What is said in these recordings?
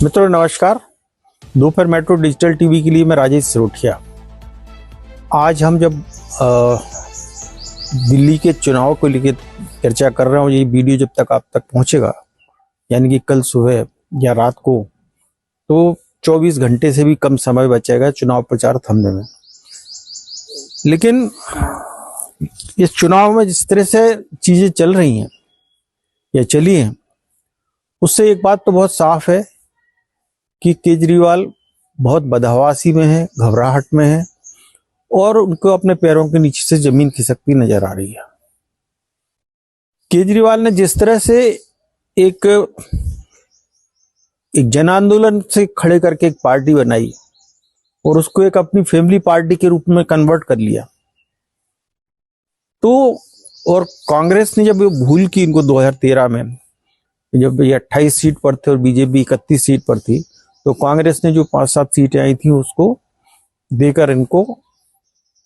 मित्रों नमस्कार। दोपहर मेट्रो डिजिटल टीवी के लिए मैं राजेश सिरोठिया। आज हम जब दिल्ली के चुनाव को लेकर चर्चा कर रहे हूँ, ये वीडियो जब तक आप तक पहुंचेगा यानी कि कल सुबह या रात को, तो 24 घंटे से भी कम समय बचेगा चुनाव प्रचार थमने में। लेकिन इस चुनाव में जिस तरह से चीजें चल रही हैं या चली हैं, उससे एक बात तो बहुत साफ है कि केजरीवाल बहुत बदहवासी में है, घबराहट में है और उनको अपने पैरों के नीचे से जमीन खिसकती नजर आ रही है। केजरीवाल ने जिस तरह से एक जन आंदोलन से खड़े करके एक पार्टी बनाई और उसको एक अपनी फैमिली पार्टी के रूप में कन्वर्ट कर लिया, तो और कांग्रेस ने जब ये भूल की इनको 2013 में, जब ये 28 सीट पर थे और बीजेपी 31 सीट पर थी, तो कांग्रेस ने जो 5-7 सीटें आई थी उसको देकर इनको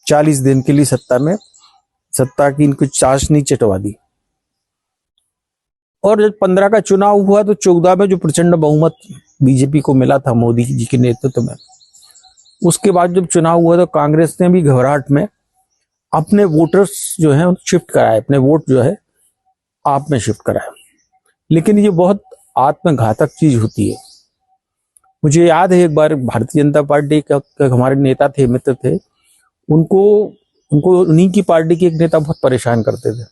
40 दिन के लिए सत्ता की इनको चाशनी चटवा दी। और जब 15 का चुनाव हुआ तो 14 में जो प्रचंड बहुमत बीजेपी को मिला था मोदी जी के नेतृत्व में, उसके बाद जब चुनाव हुआ तो कांग्रेस ने भी घबराहट में अपने वोटर्स जो है शिफ्ट कराए, अपने वोट जो है आप में शिफ्ट कराए। लेकिन ये बहुत आत्मघातक चीज होती है। मुझे याद है एक बार भारतीय जनता पार्टी का हमारे नेता थे, मित्र थे, उनको उन्हीं की पार्टी के एक नेता बहुत परेशान करते थे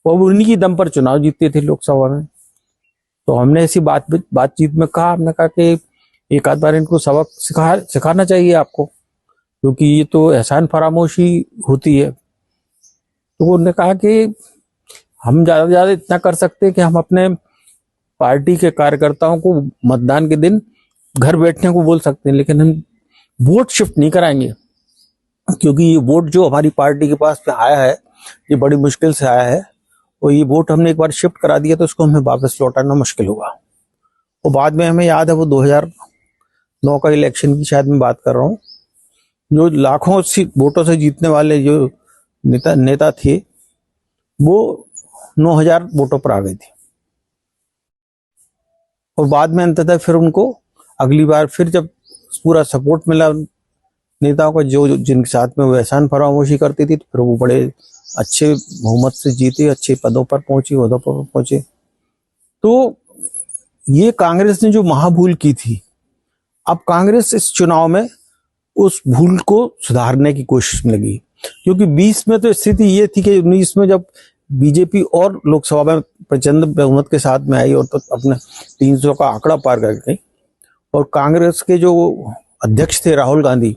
और वो उन्हीं की दम पर चुनाव जीतते थे लोकसभा में। तो हमने ऐसी बातचीत में कहा, हमने कहा कि एक आध बार इनको सबक सिखाना चाहिए आपको, क्योंकि ये तो एहसान फरामोशी होती है। तो उन्होंने कहा कि हम ज्यादा से ज्यादा इतना कर सकते हैं कि हम अपने पार्टी के कार्यकर्ताओं को मतदान के दिन घर बैठने को बोल सकते हैं, लेकिन हम वोट शिफ्ट नहीं कराएंगे, क्योंकि ये वोट जो हमारी पार्टी के पास में आया है ये बड़ी मुश्किल से आया है और ये वोट हमने एक बार शिफ्ट करा दिया तो उसको हमें वापस लौटाना मुश्किल होगा। और बाद में हमें याद है वो 2009 का इलेक्शन की शायद मैं बात कर रहा हूँ, जो लाखों वोटों से जीतने वाले जो नेता थे वो 9,000 वोटों पर आ गए थे। और बाद में अंततः फिर उनको अगली बार फिर जब पूरा सपोर्ट मिला नेताओं का जो जिनके साथ में वो एहसान फरामोशी करती थी, तो फिर वो बड़े अच्छे बहुमत से जीते, अच्छे पदों पर पहुंचे। तो ये कांग्रेस ने जो महाभूल की थी, अब कांग्रेस इस चुनाव में उस भूल को सुधारने की कोशिश में लगी, क्योंकि 20 में तो स्थिति ये थी कि 19 में जब बीजेपी और लोकसभा में प्रचंड बहुमत के साथ में आई और तो अपने 300 का आंकड़ा पार कर गई, और कांग्रेस के जो अध्यक्ष थे राहुल गांधी,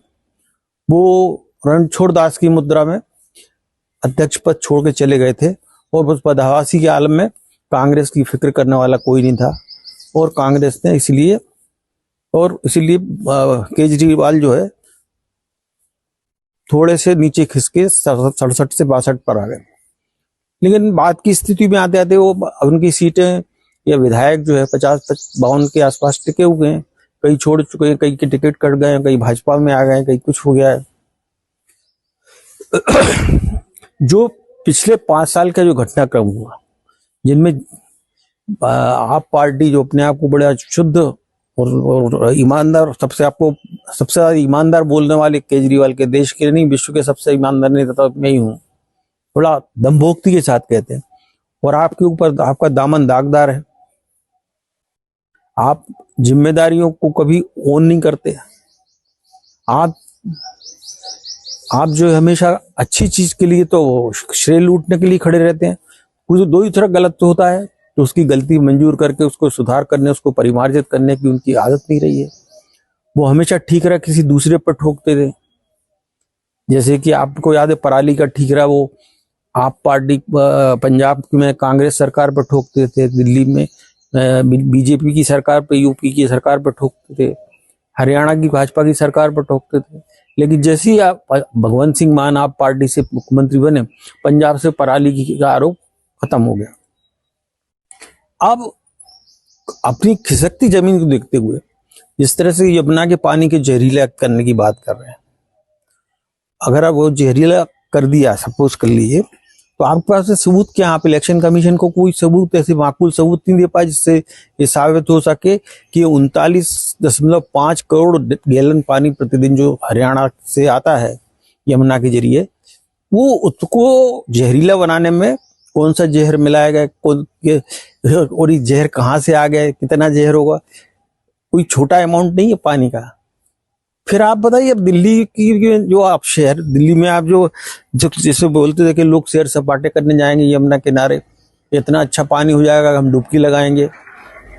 वो रणछोड़ दास की मुद्रा में अध्यक्ष पद छोड़ के चले गए थे और उस बदहवासी के आलम में कांग्रेस की फिक्र करने वाला कोई नहीं था। और कांग्रेस ने इसीलिए केजरीवाल जो है थोड़े से नीचे खिसके 67 से 62 पर आ गए। लेकिन बात की स्थिति में आते आते वो उनकी सीटें या विधायक जो है 50-52 के आसपास टिके हुए हैं, कई छोड़ चुके हैं, कई के टिकट कट गए हैं, कई भाजपा में आ गए, कई कुछ हो गया है। जो पिछले 5 साल का जो घटनाक्रम हुआ, जिनमें आप पार्टी जो अपने आप को बड़ा शुद्ध और ईमानदार, सबसे ज्यादा ईमानदार बोलने वाले केजरीवाल के, देश के नहीं विश्व के सबसे ईमानदार नेता तो मैं ही हूँ, बड़ा दम्भोक्ति के साथ कहते हैं, और आपके ऊपर आपका दामन दागदार है। आप जिम्मेदारियों को कभी ओन नहीं करते। आप जो हमेशा अच्छी चीज के लिए तो श्रेय लूटने के लिए खड़े रहते हैं। कुछ दो ही तरह गलत तो होता है, तो उसकी गलती मंजूर करके उसको सुधार करने, उसको परिमार्जित करने की उनकी आदत नहीं रही है। वो हमेशा ठीकरा किसी दूसरे पर ठोकते थे। जैसे कि आपको याद है पराली का ठीकरा वो आप पार्टी पंजाब में कांग्रेस सरकार पर ठोकते थे, दिल्ली में बीजेपी की सरकार पर, यूपी की सरकार पर ठोकते थे, हरियाणा की भाजपा की सरकार पर ठोकते थे। लेकिन जैसे ही आप भगवंत सिंह मान आप पार्टी से मुख्यमंत्री बने, पंजाब से पराली का आरोप खत्म हो गया। अब अपनी खिसकती जमीन को देखते हुए जिस तरह से यमुना के पानी के जहरीला करने की बात कर रहे हैं, अगर आप वो जहरीला कर दिया, सपोज कर लीजिए, तो आपके पास सबूत क्या? आप इलेक्शन कमीशन को कोई सबूत, ऐसे माकूल सबूत नहीं दे पाए जिससे ये साबित हो सके कि 39.5 करोड़ गैलन पानी प्रतिदिन जो हरियाणा से आता है यमुना के जरिए, वो उसको जहरीला बनाने में कौन सा जहर मिलाया गया, और ये जहर कहाँ से आ गया, कितना जहर होगा? कोई छोटा अमाउंट नहीं है पानी का। फिर आप बताइए, अब दिल्ली की जो आप शहर, दिल्ली में आप जो जैसे बोलते थे कि लोग सैर सपाटे करने जाएंगे यमुना किनारे, इतना अच्छा पानी हो जाएगा, हम डुबकी लगाएंगे,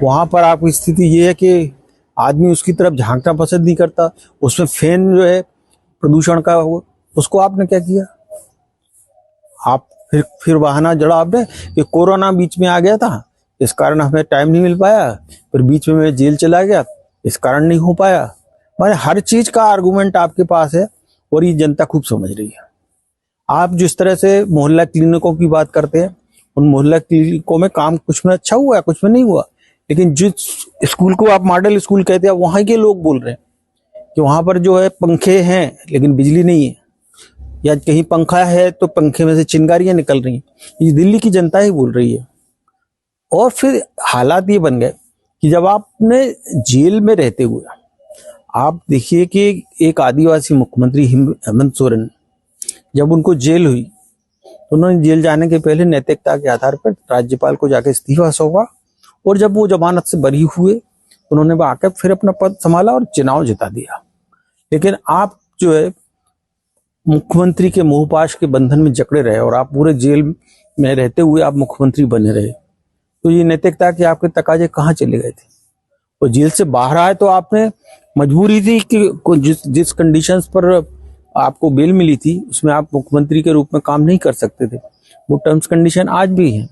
वहां पर आपकी स्थिति ये है कि आदमी उसकी तरफ झांकना पसंद नहीं करता। उसमें फैन जो है प्रदूषण का, उसको आपने क्या किया? आप फिर बहाना जड़ा आपने कि कोरोना बीच में आ गया था, इस कारण हमें टाइम नहीं मिल पाया, फिर बीच में मैं जेल चला गया, इस कारण नहीं हो पाया। माने हर चीज का आर्गुमेंट आपके पास है, और ये जनता खूब समझ रही है। आप जिस तरह से मोहल्ला क्लिनिकों की बात करते हैं, उन मोहल्ला क्लिनिकों में काम कुछ में अच्छा हुआ है, कुछ में नहीं हुआ। लेकिन जिस स्कूल को आप मॉडल स्कूल कहते हैं, वहां के लोग बोल रहे हैं कि वहां पर जो है पंखे हैं लेकिन बिजली नहीं है, या कहीं पंखा है तो पंखे में से चिंगारियां निकल रही हैं। ये दिल्ली की जनता ही बोल रही है। और फिर हालात ये बन गए कि जब आपने जेल में रहते हुए, आप देखिए कि एक आदिवासी मुख्यमंत्री हेमंत सोरेन, जब उनको जेल हुई तो उन्होंने जेल जाने के पहले नैतिकता के आधार पर राज्यपाल को जाकर इस्तीफा सौंपा, और जब वो जमानत से बरी हुए उन्होंने आकर फिर अपना पद संभाला और चुनाव जिता दिया। लेकिन आप जो है मुख्यमंत्री के मोहपाश के बंधन में जकड़े रहे, और आप पूरे जेल में रहते हुए आप मुख्यमंत्री बने रहे। तो ये नैतिकता के आपके तकाजे कहाँ चले गए थे? और जेल से बाहर आए तो आपने मजबूरी थी कि जिस कंडीशंस पर आपको बेल मिली थी उसमें आप मुख्यमंत्री के रूप में काम नहीं कर सकते थे। वो टर्म्स कंडीशन आज भी हैं।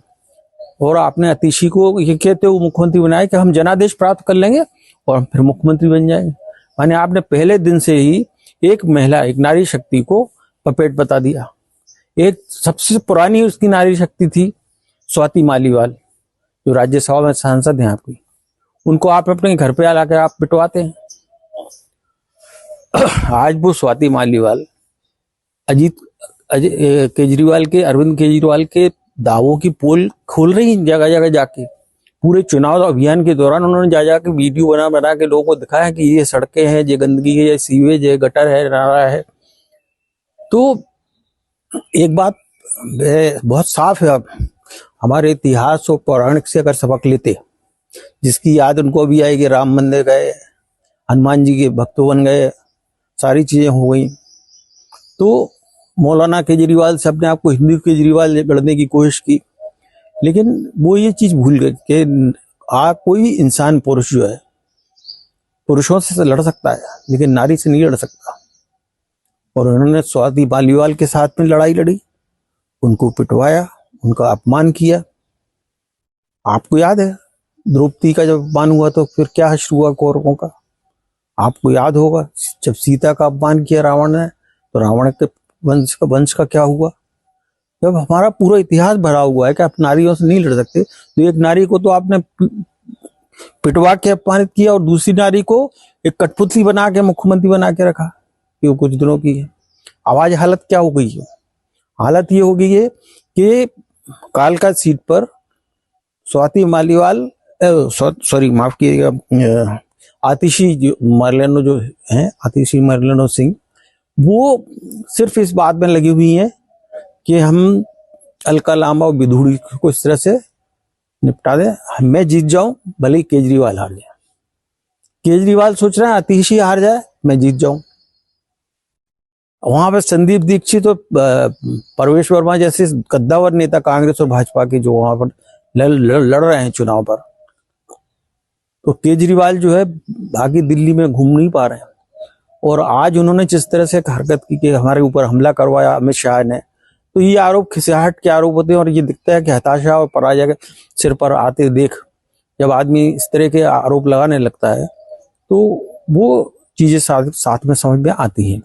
और आपने अतिशी को ये कहते हुए मुख्यमंत्री बनाया कि हम जनादेश प्राप्त कर लेंगे और हम फिर मुख्यमंत्री बन जाएंगे। माने आपने पहले दिन से ही एक महिला, एक नारी शक्ति को पपेट बता दिया। एक सबसे पुरानी उसकी नारी शक्ति थी स्वाति मालीवाल, जो राज्यसभा में सांसद हैं आपकी, उनको आप अपने घर पे ला कर आप पिटवाते हैं। आज वो स्वाति मालीवाल अरविंद केजरीवाल के दावों की पोल खोल रही हैं जगह जगह जाके। पूरे चुनाव अभियान के दौरान उन्होंने जा जाके वीडियो बना के लोगों को दिखाया कि ये सड़कें हैं, ये गंदगी है, ये सीवेज है, गटर है, नाला है। तो एक बात बहुत साफ है, अब हमारे इतिहास और पौराणिक से अगर सबक लेते, जिसकी याद उनको अभी आएगी, राम मंदिर गए, हनुमान जी के भक्त बन गए, सारी चीजें हो गई। तो मौलाना केजरीवाल से अपने आप को हिंदू केजरीवाल लड़ने की कोशिश की, लेकिन वो ये चीज भूल गए कि कोई इंसान, पुरुष जो है, पुरुषों से लड़ सकता है लेकिन नारी से नहीं लड़ सकता। और उन्होंने स्वाति मालीवाल के साथ में लड़ाई लड़ी, उनको पिटवाया, उनका अपमान किया। आपको याद है द्रौपदी का जब अपमान हुआ तो फिर क्या हश्र हुआ कौरवों का? आपको याद होगा जब सीता का अपमान किया रावण ने, तो रावण के वंश का क्या हुआ? जब हमारा पूरा इतिहास भरा हुआ है कि आप नारियों से नहीं लड़ सकते, तो एक नारी को तो आपने पिटवा के अपमानित किया और दूसरी नारी को एक कठपुतली बना के मुख्यमंत्री बना के रखा कि वो कुछ दिनों की है। आवाज हालत क्या हो गई है? हालत ये हो गई है कि कालका सीट पर स्वाति मालीवाल, सॉरी माफ कीजिएगा, आतिशी मरलेनो जो है, आतिशी मरलेनो सिंह, वो सिर्फ इस बात में लगी हुई है कि हम अलका लांबा और विधुड़ी को इस तरह से निपटा दें, मैं जीत जाऊं भले ही केजरीवाल हार जाए। केजरीवाल सोच रहे हैं आतिशी हार जाए मैं जीत जाऊं। वहां पर संदीप दीक्षित और परवेश वर्मा जैसे कद्दावर नेता कांग्रेस और भाजपा के जो वहां पर लड़ रहे हैं चुनाव पर, तो केजरीवाल जो है बाकी दिल्ली में घूम नहीं पा रहे हैं। और आज उन्होंने जिस तरह से हरकत की कि हमारे ऊपर हमला करवाया अमित शाह ने, तो ये आरोप खिसियाहट के आरोप होते हैं। और ये दिखता है कि हताशा और पराजय के सिर पर आते देख जब आदमी इस तरह के आरोप लगाने लगता है तो वो चीजें साथ में समझ में आती हैं।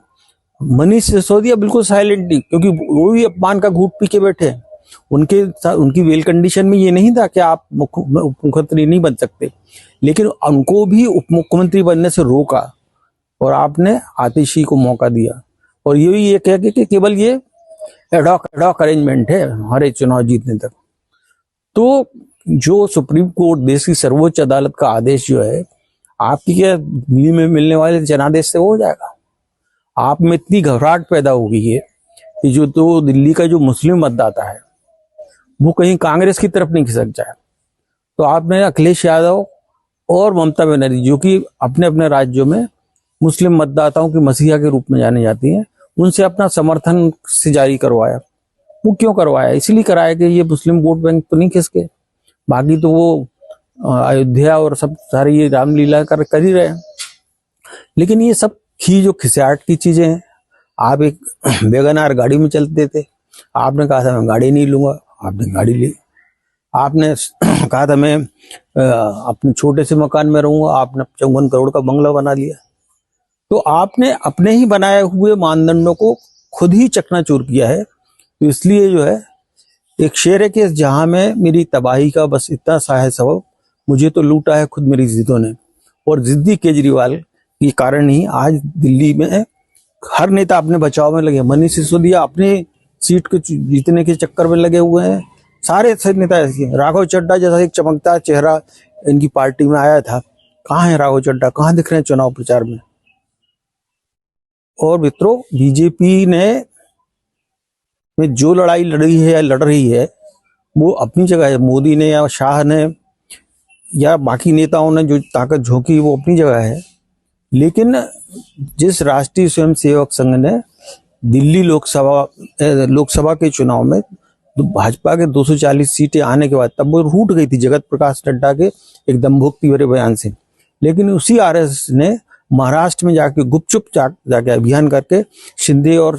मनीष सिसोदिया बिल्कुल साइलेंटली, क्योंकि वो भी अपमान का घूंट पी के बैठे हैं। उनकी वेल कंडीशन में ये नहीं था कि आप उप मुख्यमंत्री नहीं बन सकते, लेकिन उनको भी उप मुख्यमंत्री बनने से रोका और आपने आतिशी को मौका दिया। और ये कह के कि केवल ये एडॉक अरेंजमेंट है हमारे चुनाव जीतने तक। तो जो सुप्रीम कोर्ट, देश की सर्वोच्च अदालत का आदेश जो है, आपकी क्या दिल्ली में मिलने वाले जनादेश से हो जाएगा? आप में इतनी घबराहट पैदा हो गई है कि जो तो दिल्ली का जो मुस्लिम मतदाता है वो कहीं कांग्रेस की तरफ नहीं खिसक जाए। तो आपने अखिलेश यादव और ममता बनर्जी, जो कि अपने अपने राज्यों में मुस्लिम मतदाताओं की मसीहा के रूप में जाने जाती हैं, उनसे अपना समर्थन से जारी करवाया। वो क्यों करवाया? इसलिए कराया कि ये मुस्लिम वोट बैंक तो नहीं खिसके। बाकी तो वो अयोध्या और सब सारी ये रामलीला कर ही रहे हैं। लेकिन ये सब जो खिसियाट की चीजें हैं। आप एक वेगनआर गाड़ी में चलते थे, आपने कहा था मैं गाड़ी नहीं लूंगा, आपने गाड़ी ली। आपने कहा था मैं अपने छोटे से मकान में रहूंगा, आपने 54 करोड़ का बंगला बना लिया। तो आपने अपने ही बनाए हुए मानदंडों को खुद ही चकनाचूर किया है। तो इसलिए जो है, एक शेर है कि जहां में मेरी तबाही का बस इतना सा है सबब, मुझे तो लूटा है खुद मेरी जिद्दों ने। और जिद्दी केजरीवाल के कारण ही आज दिल्ली में हर नेता अपने बचाव में लगे। मनीष सिसोदिया अपने सीट को जीतने के चक्कर में लगे हुए हैं। सारे नेता ऐसे हैं। राघव चड्ढा जैसा एक चमकता चेहरा इनकी पार्टी में आया था, कहाँ है राघव चड्ढा? कहाँ दिख रहे हैं चुनाव प्रचार में? और मित्रों, बीजेपी ने जो लड़ाई लड़ी है या लड़ रही है वो अपनी जगह है। मोदी ने या शाह ने या बाकी नेताओं ने जो ताकत झोंकी वो अपनी जगह है। लेकिन जिस राष्ट्रीय स्वयंसेवक संघ ने दिल्ली लोकसभा के चुनाव में भाजपा के 240 सीटें आने के बाद, तब वो रूठ गई थी जगत प्रकाश नड्डा के एक दम्भोक्ति भरे बयान से। लेकिन उसी आरएसएस ने महाराष्ट्र में जाके गुपचुप जाके अभियान करके शिंदे और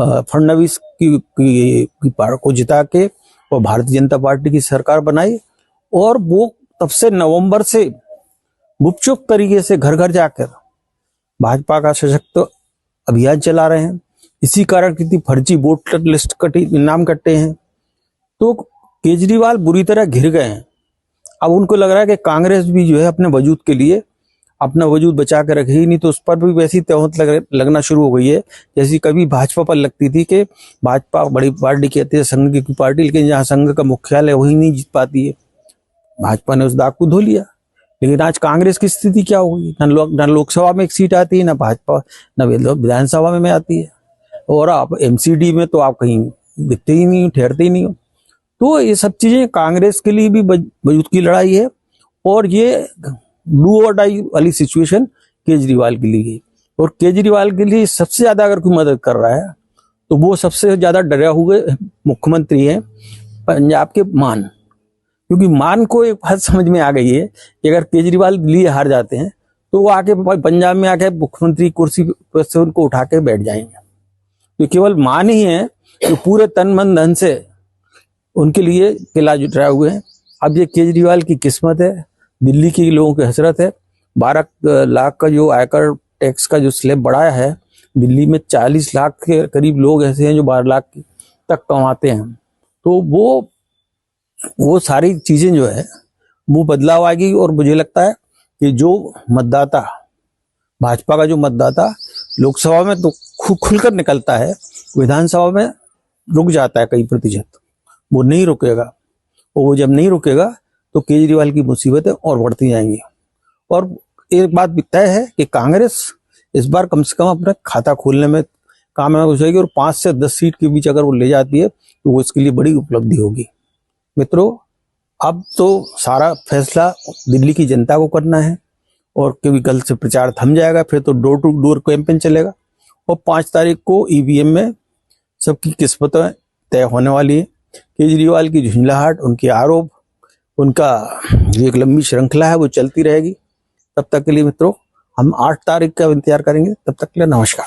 फडणवीस की पार को जिता के और भारतीय जनता पार्टी की सरकार बनाई। और वो तब से नवंबर से गुपचुप तरीके से घर घर जाकर भाजपा का सशक्त अभियान चला रहे हैं। इसी कारण कितनी फर्जी वोटर लिस्ट नाम कट्टे हैं। तो केजरीवाल बुरी तरह घिर गए हैं। अब उनको लग रहा है कि कांग्रेस भी जो है अपने वजूद के लिए अपना वजूद बचा के रखेगी, नहीं तो उस पर भी वैसी त्योहमत लगना शुरू हो गई है जैसी कभी भाजपा पर लगती थी कि भाजपा बड़ी पार्टी कहती है, संघ की पार्टी, लेकिन जहाँ संघ का मुख्यालय वही नहीं जीत पाती है। भाजपा ने उस दाग को धो लिया। लेकिन आज कांग्रेस की स्थिति क्या हो गई? न लोकसभा में एक सीट आती है, न भाजपा न विधानसभा में आती है। और आप एमसीडी में तो आप कहीं दिखते ही नहीं, ठहरते ही नहीं हो। तो ये सब चीजें कांग्रेस के लिए भी वजूद की लड़ाई है। और ये डू और डाई वाली सिचुएशन केजरीवाल के लिए। और केजरीवाल के लिए सबसे ज्यादा अगर कोई मदद कर रहा है तो वो सबसे ज्यादा डरे हुए मुख्यमंत्री है पंजाब के मान। क्योंकि मान को एक बात समझ में आ गई है कि अगर केजरीवाल दिल्ली हार जाते हैं तो वो आके पंजाब में आके मुख्यमंत्री कुर्सी पर से उनको उठा के बैठ जाएंगे। तो केवल मान ही है जो पूरे तन मन धन से उनके लिए किला जुटाए हुए हैं। अब ये केजरीवाल की किस्मत है, दिल्ली के लोगों की हसरत है। 12 लाख का जो आयकर टैक्स का जो स्लैब बढ़ाया है, दिल्ली में 40 लाख के करीब लोग ऐसे हैं जो 12 लाख तक कमाते हैं। तो वो सारी चीजें जो है वो बदलाव आएगी। और मुझे लगता है कि जो मतदाता, भाजपा का जो मतदाता लोकसभा में तो खुलकर निकलता है, विधानसभा में रुक जाता है कई प्रतिशत, वो नहीं रुकेगा। और वो जब नहीं रुकेगा तो केजरीवाल की मुसीबतें और बढ़ती जाएंगी। और एक बात भी तय है कि कांग्रेस इस बार कम से कम अपना खाता खोलने में कामयाब हो जाएगी। और 5 से 10 सीट के बीच अगर वो ले जाती है तो वो इसके लिए बड़ी उपलब्धि होगी। मित्रों, अब तो सारा फैसला दिल्ली की जनता को करना है। और क्योंकि कल से प्रचार थम जाएगा, फिर तो डोर टू डोर कैंपेन चलेगा। और 5 तारीख को ईवीएम में सबकी किस्मतें तय होने वाली है। केजरीवाल की झुंझलाहट, उनके आरोप, उनका जो एक लंबी श्रृंखला है वो चलती रहेगी। तब तक के लिए मित्रों, हम 8 तारीख का इंतजार करेंगे। तब तक के लिए नमस्कार।